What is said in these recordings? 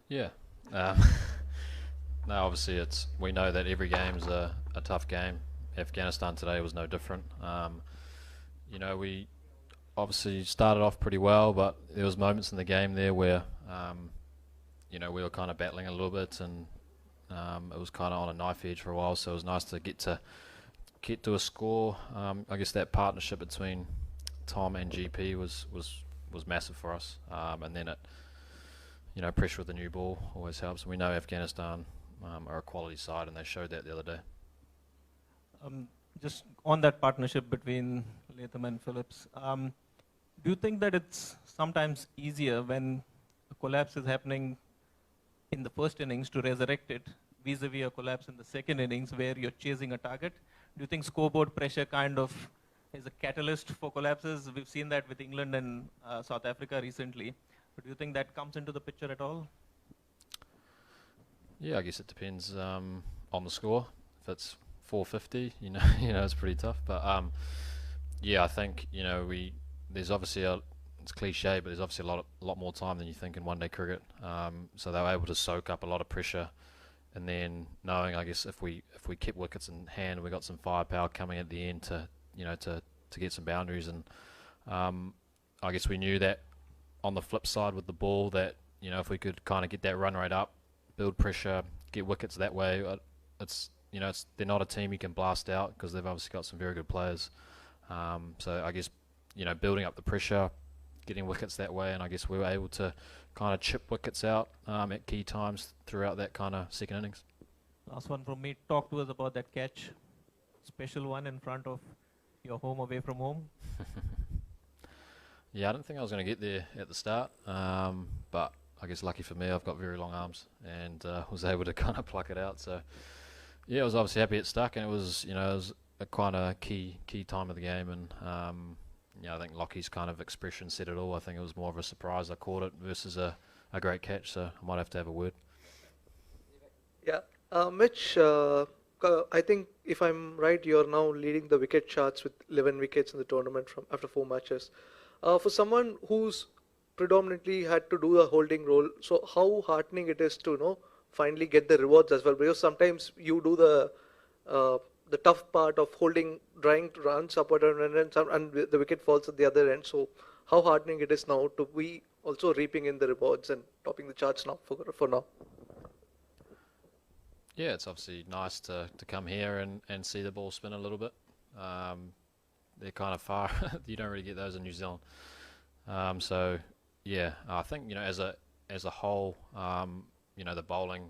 Yeah. Um, no, obviously we know that every game's a tough game. Afghanistan today was no different. We obviously started off pretty well, but there was moments in the game there where we were kind of battling a little bit, and it was kind of on a knife edge for a while. So it was nice to get to a score. I guess that partnership between Tom and GP was massive for us. And then pressure with the new ball always helps. We know Afghanistan are a quality side, and they showed that the other day. Um, just on that partnership between Latham and Phillips, do you think that it's sometimes easier when a collapse is happening in the first innings to resurrect it vis-a-vis a collapse in the second innings where you're chasing a target? Do you think scoreboard pressure kind of is a catalyst for collapses? We've seen that with England and South Africa recently. But do you think that comes into the picture at all? Yeah, I guess it depends on the score. If it's 450, it's pretty tough. But yeah, I think there's obviously it's cliche, but there's obviously a lot more time than you think in one-day cricket. So they were able to soak up a lot of pressure, and then knowing, I guess, if we kept wickets in hand, we got some firepower coming at the end to get some boundaries, and I guess we knew that on the flip side with the ball that if we could kind of get that run rate up, build pressure, get wickets that way, they're not a team you can blast out because they've obviously got some very good players. So I guess building up the pressure, getting wickets that way, and I guess we were able to kind of chip wickets out at key times throughout that kind of second innings. Last one from me. Talk to us about that catch, special one in front of your home away from home. Yeah, I didn't think I was going to get there at the start, but I guess lucky for me, I've got very long arms and was able to kind of pluck it out. So yeah, I was obviously happy it stuck, and it was a kind of key time of the game, and I think Lockie's kind of expression said it all. I think it was more of a surprise I caught it versus a great catch, so I might have a word. Yeah, Mitch, I think if I'm right, you're now leading the wicket charts with 11 wickets in the tournament from after 4 matches. For someone who's predominantly had to do the holding role, so how heartening it is to finally get the rewards as well. Because sometimes you do uh, the tough part of holding, drying runs up and the wicket falls at the other end. So how heartening it is now to be also reaping in the rewards and topping the charts now for now. Yeah, it's obviously nice to come here and see the ball spin a little bit. They're kind of far. You don't really get those in New Zealand. So yeah, I think as a whole, the bowling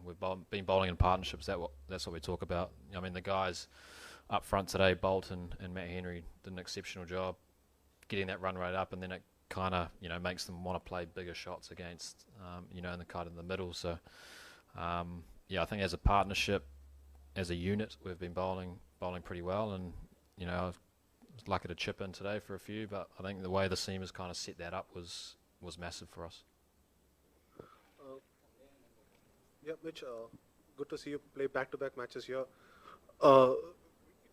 been bowling in partnerships. That's what we talk about. I mean, the guys up front today, Bolton and Matt Henry, did an exceptional job getting that run rate up, and then it kind of makes them want to play bigger shots against in the kind of the middle. So yeah, I think as a partnership, as a unit, we've been bowling pretty well, and I was lucky to chip in today for a few, but I think the way the seamers kind of set that up was massive for us. Uh, yeah, Mitch, good to see you play back-to-back matches here. Uh,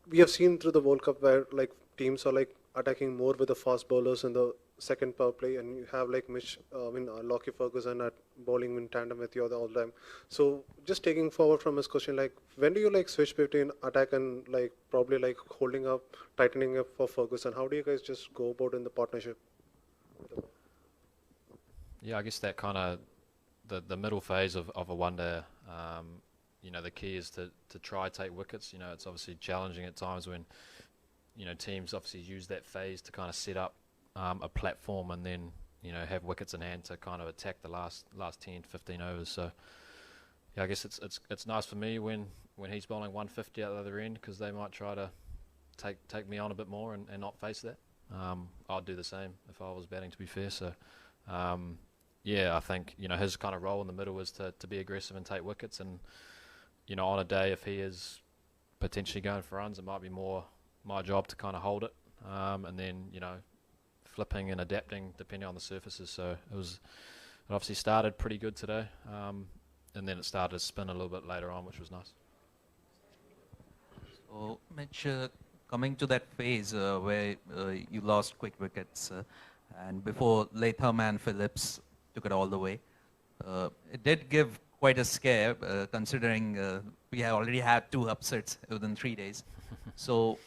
we have seen through the World Cup where like teams are like attacking more with the fast bowlers in the second power play, and you have like Lockie Ferguson at bowling in tandem with you all the time. So just taking forward from his question, like when do you like switch between attack and like probably like holding up, tightening up for Ferguson? How do you guys just go about in the partnership? Yeah, I guess that kind of the middle phase of a one-day, the key is to try take wickets. It's obviously challenging at times when teams obviously use that phase to kind of set up a platform and then have wickets in hand to kind of attack the last 10, 15 overs. So yeah, I guess it's nice for me when he's bowling 150 out the other end, because they might try to take me on a bit more and not face that. I'd do the same if I was batting, to be fair. So yeah, I think his kind of role in the middle is to be aggressive and take wickets, and on a day if he is potentially going for runs, it might be more my job to kind of hold it, and then flipping and adapting depending on the surfaces. So it obviously started pretty good today, and then it started to spin a little bit later on, which was nice. So, Mitch, coming to that phase where you lost quick wickets, and before Latham and Phillips took it all the way, it did give quite a scare, considering we have already had 2 upsets within 3 days. So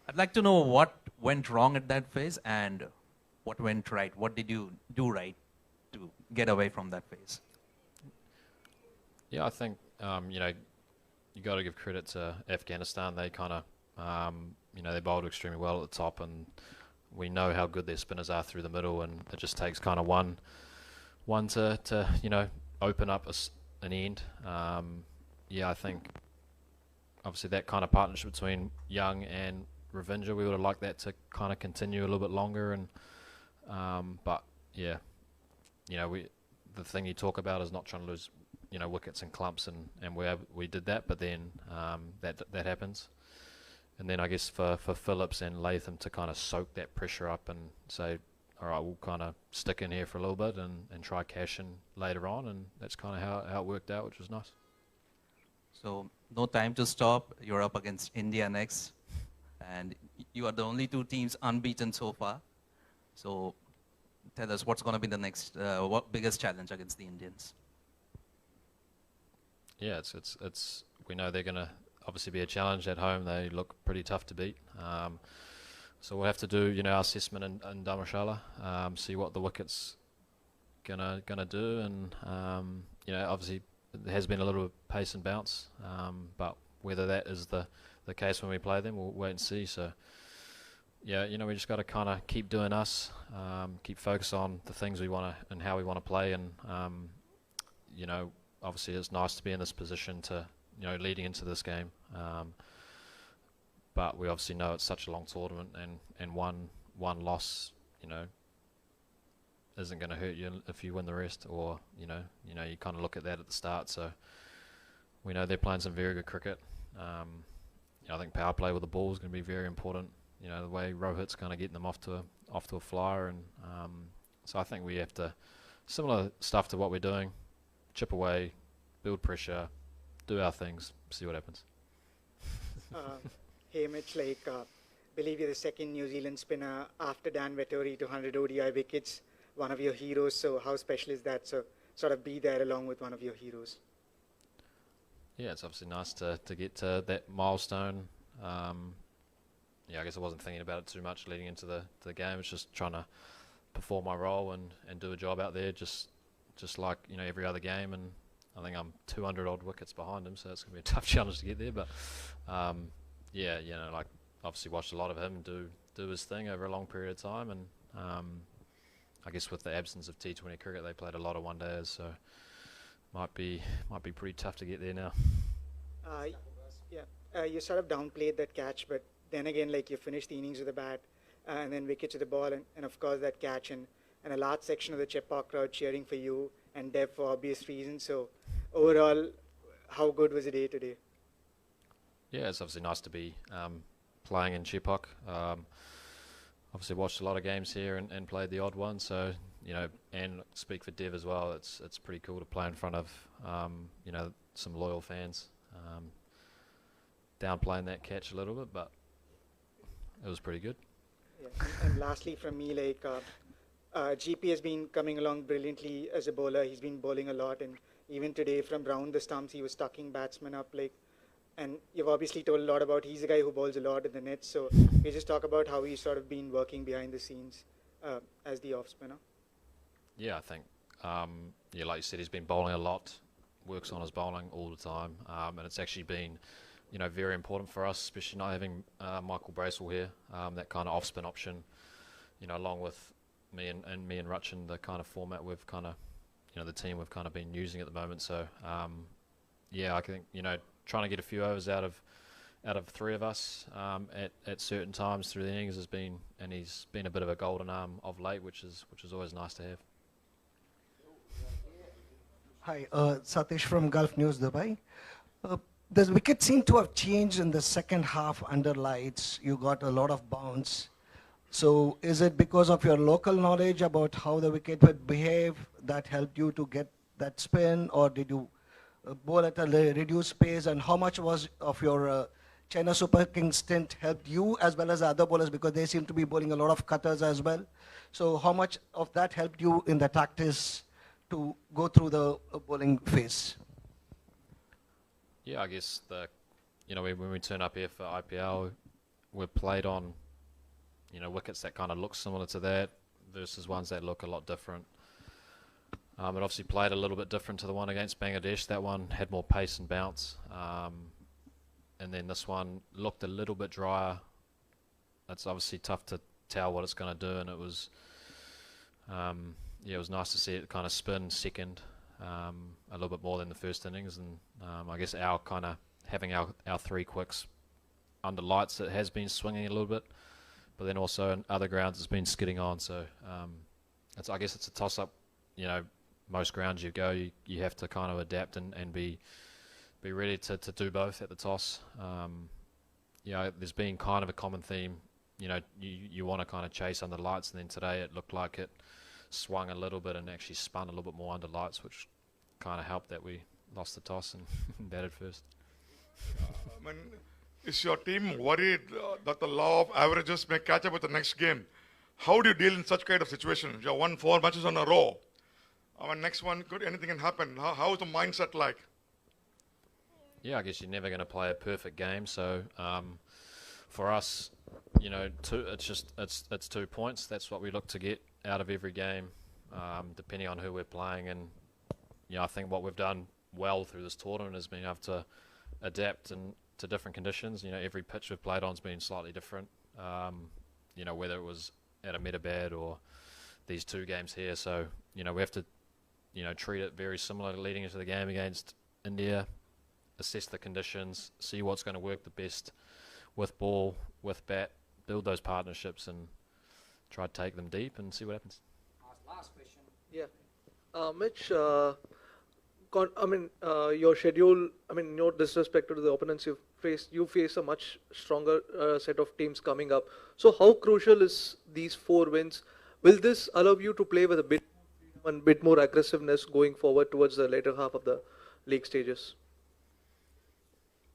I'd like to know what went wrong at that phase and what went right. What did you do right to get away from that phase? Yeah, I think you know, you got to give credit to Afghanistan. They kind of you know, they bowled extremely well at the top, and we know how good their spinners are through the middle, and it just takes kind of one to you know, open up an end. Yeah, I think obviously that kind of partnership between Young and Ravinja, we would have liked that to kind of continue a little bit longer, and but yeah, you know, the thing you talk about is not trying to lose, you know, wickets and clumps, and we did that, but then that happens. And then I guess for Phillips and Latham to kind of soak that pressure up and say, all right, we'll kind of stick in here for a little bit and try cash in later on, and that's kind of how it worked out, which was nice. So no time to stop. You're up against India next, and you are the only 2 teams unbeaten so far. So tell us what's going to be the next, what biggest challenge against the Indians? Yeah, it's we know they're going to obviously be a challenge at home. They look pretty tough to beat. So we'll have to do, you know, our assessment in Dharamshala, see what the wicket's gonna do, and you know, obviously there has been a little pace and bounce, but whether that is the case when we play them, we'll wait and see. So yeah, you know, we just got to kind of keep doing us, keep focus on the things we want to and how we want to play, and you know, obviously it's nice to be in this position to, you know, leading into this game. But we obviously know it's such a long tournament, and one loss, you know, isn't going to hurt you if you win the rest, or you know, you kind of look at that at the start. So we know they're playing some very good cricket. You know, I think power play with the ball is going to be very important. You know, the way Rohit's kind of getting them off to a flyer, and so I think we have to similar stuff to what we're doing, chip away, build pressure, do our things, see what happens. Hey Mitch, believe you're the second New Zealand spinner after Dan Vettori to 100 ODI wickets, one of your heroes. So how special is that? So sort of be there along with one of your heroes. Yeah, it's obviously nice to get to that milestone. Yeah, I guess I wasn't thinking about it too much leading into the game. It's just trying to perform my role and do a job out there, just like, you know, every other game. And I think I'm 200 odd wickets behind him, so it's going to be a tough challenge to get there. But yeah, you know, like obviously watched a lot of him do his thing over a long period of time, and I guess with the absence of T20 cricket, they played a lot of one days, so might be pretty tough to get there now. You sort of downplayed that catch, but then again, like you finished the innings with a bat, and then wickets with the ball, and of course that catch, and a large section of the Chepauk crowd cheering for you and Dev for obvious reasons. So overall, how good was the day today? Yeah, it's obviously nice to be playing in Chepauk. Obviously watched a lot of games here and played the odd one, so you know, and speak for Dev as well. It's pretty cool to play in front of you know, some loyal fans. Downplaying that catch a little bit, but it was pretty good. Yeah. And lastly, from me, GP has been coming along brilliantly as a bowler. He's been bowling a lot, and even today from round the stumps, he was tucking batsmen up. And you've obviously told a lot about he's a guy who bowls a lot in the nets. So can you just talk about how he's sort of been working behind the scenes as the off spinner? Yeah, I think yeah, like you said, he's been bowling a lot, works on his bowling all the time, and it's actually been, you know, very important for us, especially not having Michael Bracewell here. That kind of off-spin option, you know, along with me and Rutchin, the kind of format we've kind of, you know, the team we've kind of been using at the moment. So, yeah, I think, you know, trying to get a few overs out of 3 of us at certain times through the innings has been, and he's been a bit of a golden arm of late, which is always nice to have. Hi, Satish from Gulf News, Dubai. The wicket seemed to have changed in the second half under lights. You got a lot of bounce. So is it because of your local knowledge about how the wicket would behave that helped you to get that spin, or did you bowl at a reduced pace? And how much was of your China Super Kings stint helped you as well as the other bowlers, because they seem to be bowling a lot of cutters as well? So how much of that helped you in the tactics to go through the bowling phase? Yeah, I guess when we turn up here for IPL, we're played on wickets that kind of look similar to that versus ones that look a lot different. It obviously played a little bit different to the one against Bangladesh. That one had more pace and bounce, and then this one looked a little bit drier. It's obviously tough to tell what it's going to do, and it was nice to see it kind of spin second a little bit more than the first innings, and I guess having our three quicks under lights, it has been swinging a little bit, but then also in other grounds it's been skidding on. So I guess it's a toss up. Most grounds you go, you have to kind of adapt and be ready to do both at the toss. There's been kind of a common theme. You want to kind of chase under lights, and then today it looked like it swung a little bit and actually spun a little bit more under lights, which kind of helped that we lost the toss and batted first. Is your team worried that the law of averages may catch up with the next game? How do you deal in such kind of situations? You have won 4 matches on a row. Next one, anything can happen. How is the mindset like? Yeah, I guess you're never going to play a perfect game. So for us, it's 2 points. That's what we look to get out of every game, depending on who we're playing. And I think what we've done well through this tournament has been able to adapt to different conditions. Every pitch we've played on has been slightly different. Whether it was at a Metabad or these 2 games here. So we have to treat it very similar leading into the game against India, assess the conditions, see what's going to work the best with ball, with bat, build those partnerships and try to take them deep and see what happens. Last question. Yeah. Mitch, your schedule, no disrespect to the opponents you face a much stronger set of teams coming up. So how crucial is these 4 wins? Will this allow you to play with a bit more aggressiveness going forward towards the later half of the league stages?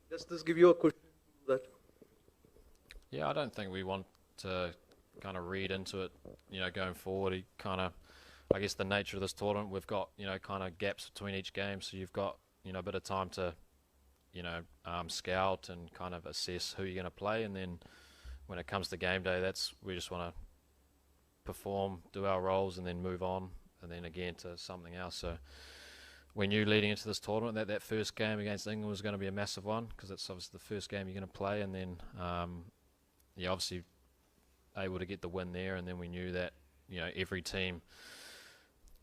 Does this give you a cushion to that? Yeah, I don't think we want to kind of read into it, going forward. I guess the nature of this tournament, we've got, kind of gaps between each game, so you've got, a bit of time to, scout and kind of assess who you're going to play, and then when it comes to game day, we just want to perform, do our roles, and then move on, and then again to something else. So we knew leading into this tournament that first game against England was going to be a massive one, because it's obviously the first game you're going to play, and then obviously able to get the win there, and then we knew that every team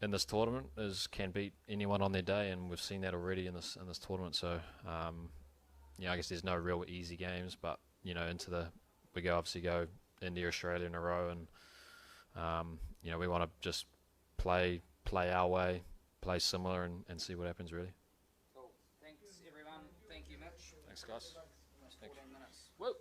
in this tournament can beat anyone on their day, and we've seen that already in this tournament. So I guess there's no real easy games, but we obviously go India, Australia in a row, and we want to just play our way, play similar, and see what happens really. So thanks everyone. Thank you, Mitch. Thanks, guys. Almost 14 minutes. Whoa.